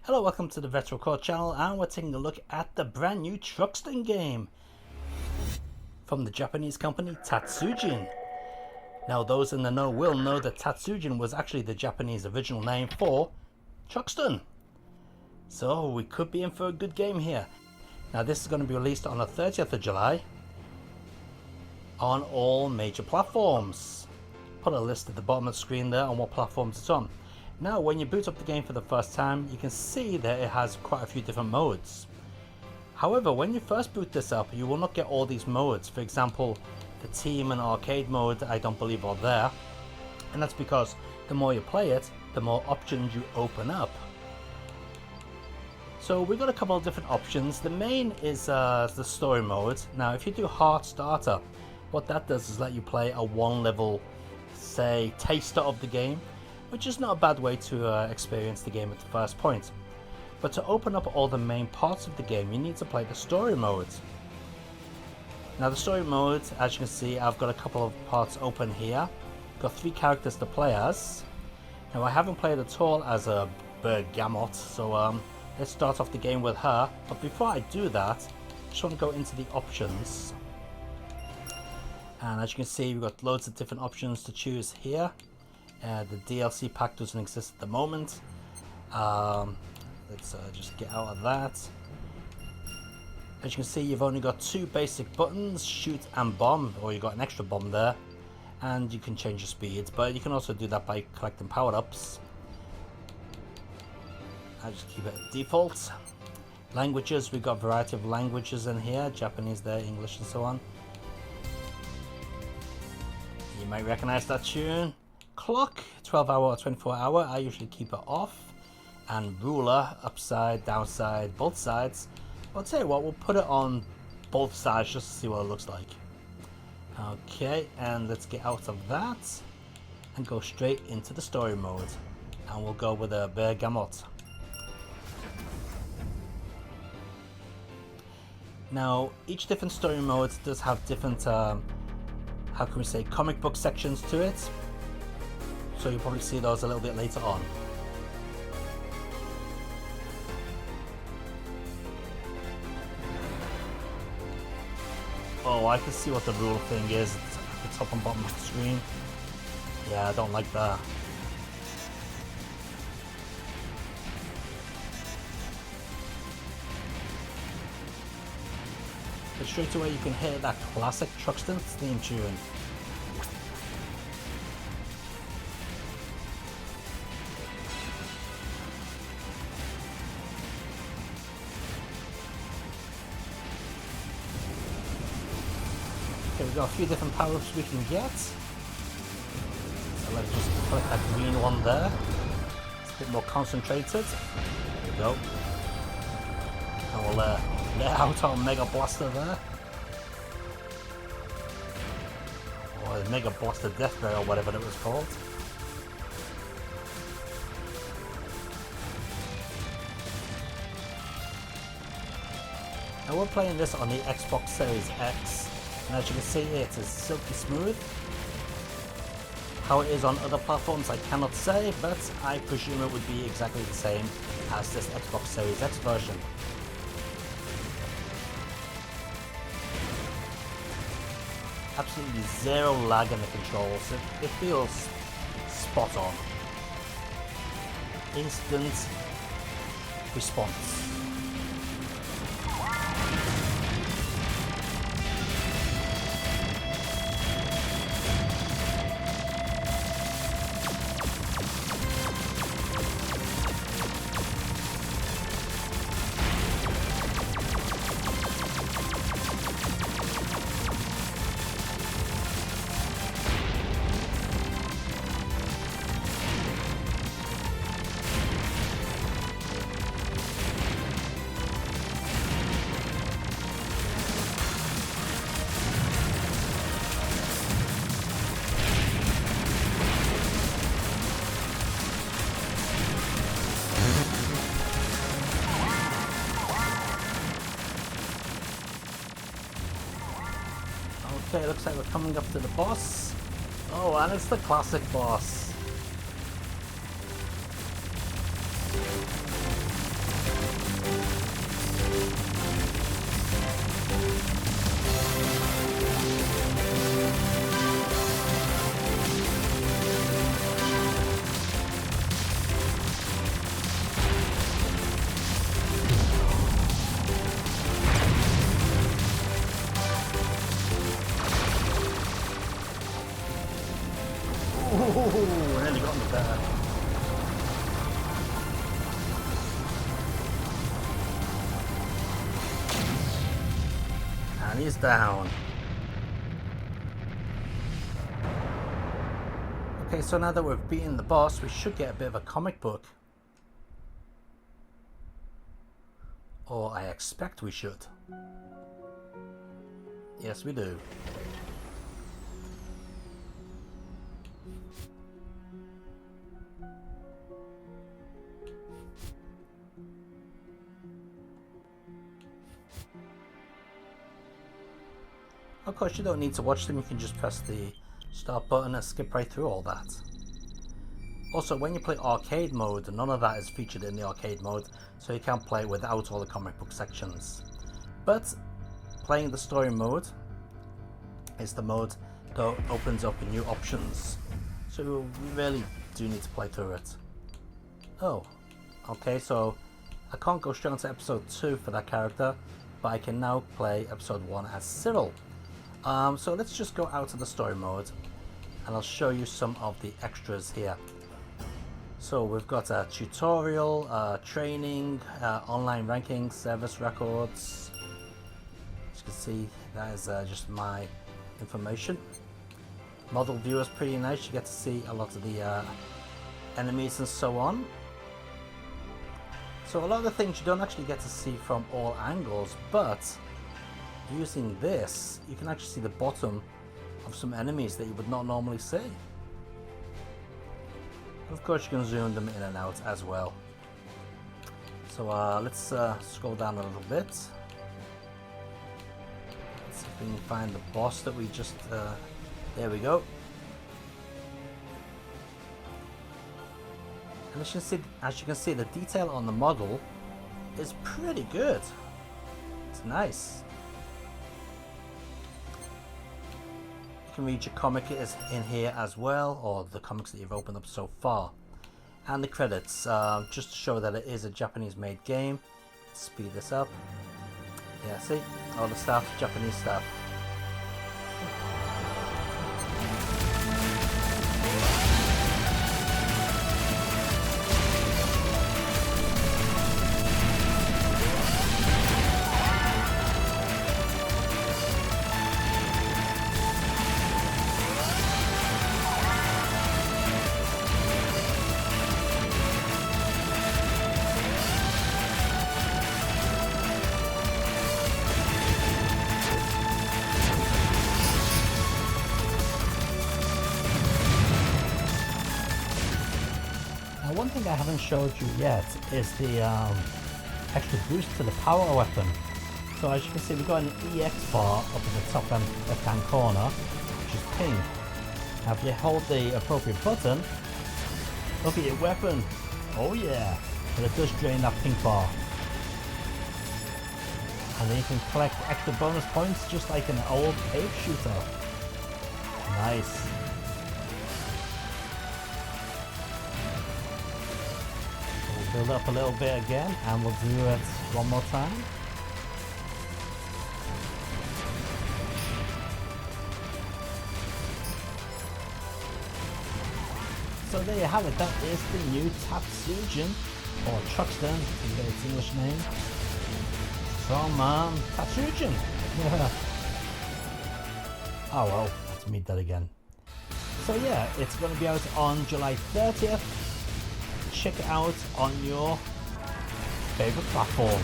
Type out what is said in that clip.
Hello, welcome to the Retro Core channel, and we're taking a look at the brand new TRUXTON game from the Japanese company Tatsujin. Now, those in the know will know that Tatsujin was actually the Japanese original name for TRUXTON. So we could be in for a good game here. Now, this is going to be released on the 30th of July on all major platforms. Put a list at the bottom of the screen there on what platforms it's on. Now, when you boot up the game for the first time, you can see that it has quite a few different modes. However, when you first boot this up, you will not get all these modes. For example, the team and arcade mode, I don't believe are there. And that's because the more you play it, the more options you open up. So we've got a couple of different options. The main is the story mode. Now, if you do Heart Starter, what that does is let you play a one level, say, taster of the game, which is not a bad way to experience the game at the first point. But to open up all the main parts of the game, you need to play the story mode. Now, the story mode, as you can see, I've got a couple of parts open here. Got 3 characters to play as. Now, I haven't played at all as a Bergamot, so let's start off the game with her. But before I do that, I just want to go into the options. And as you can see, we've got loads of different options to choose here. The DLC pack doesn't exist at the moment. Let's just get out of that. As you can see, you've only got 2 basic buttons, shoot and bomb, or you got an extra bomb there, and you can change your speed, but you can also do that by collecting power-ups. I just keep it at default. Languages, we've got a variety of languages in here, Japanese there, English and so on. You might recognize that tune. Clock, 12 hour or 24 hour, I usually keep it off. And ruler, upside, downside, both sides. I'll tell you what, we'll put it on both sides just to see what it looks like. Okay, and let's get out of that and go straight into the story mode. And we'll go with a Bergamot. Now, each different story mode does have different, how can we say, comic book sections to it. So you'll probably see those a little bit later on. Oh, I can see what the rule thing is. It's at the top and bottom of the screen. Yeah, I don't like that. But straight away you can hear that classic TRUXTON theme tune. Okay, we've got a few different power-ups we can get. So let's just click that green one there. It's a bit more concentrated. There we go. And we'll let out our Mega Blaster there. Or the Mega Blaster Death Ray or whatever it was called. Now we're playing this on the Xbox Series X. And as you can see, it is silky smooth. How it is on other platforms I cannot say, but I presume it would be exactly the same as this Xbox Series X version. Absolutely zero lag in the controls. It feels spot on. Instant response. Okay, looks like we're coming up to the boss. Oh, and it's the classic boss. And he's down. Okay, so now that we've beaten the boss, we should get a bit of a comic book. Or I expect we should. Yes, we do. Of course, you don't need to watch them. You can just press the start button and skip right through all that. Also, when you play arcade mode, none of that is featured in the arcade mode, so you can't play it without all the comic book sections. But playing the story mode is the mode that opens up new options, so you really do need to play through it. Oh, okay, so I can't go straight onto episode 2 for that character, but I can now play episode 1 as Cyril. So let's just go out of the story mode and I'll show you some of the extras here. So we've got a tutorial, training, online ranking, service records. As you can see, that is just my information. Model view is pretty nice. You get to see a lot of the enemies and so on. So a lot of the things you don't actually get to see from all angles, but using this, you can actually see the bottom of some enemies that you would not normally see. Of course, you can zoom them in and out as well. So let's scroll down a little bit. Let's see if we can find the boss that we just... there we go. And as you can see, the detail on the model is pretty good. It's nice. You can read your comic is in here as well, or the comics that you've opened up so far, and the credits, just to show that it is a Japanese made game. Let's speed this up. Yeah, see, all the stuff, Japanese stuff. One thing I haven't showed you yet is the extra boost to the power weapon. So as you can see, we've got an EX bar up in the top left hand corner, which is pink. Now if you hold the appropriate button, look at your weapon. Oh yeah, but it does drain that pink bar. And then you can collect extra bonus points just like an old cave shooter. Nice. Build up a little bit again and we'll do it one more time. So there you have it, that is the new TRUXTON, or TRUXTON to get its English name, from TRUXTON. Oh well, let's meet that again. So yeah, it's going to be out on July 30th. Check it out on your favorite platform.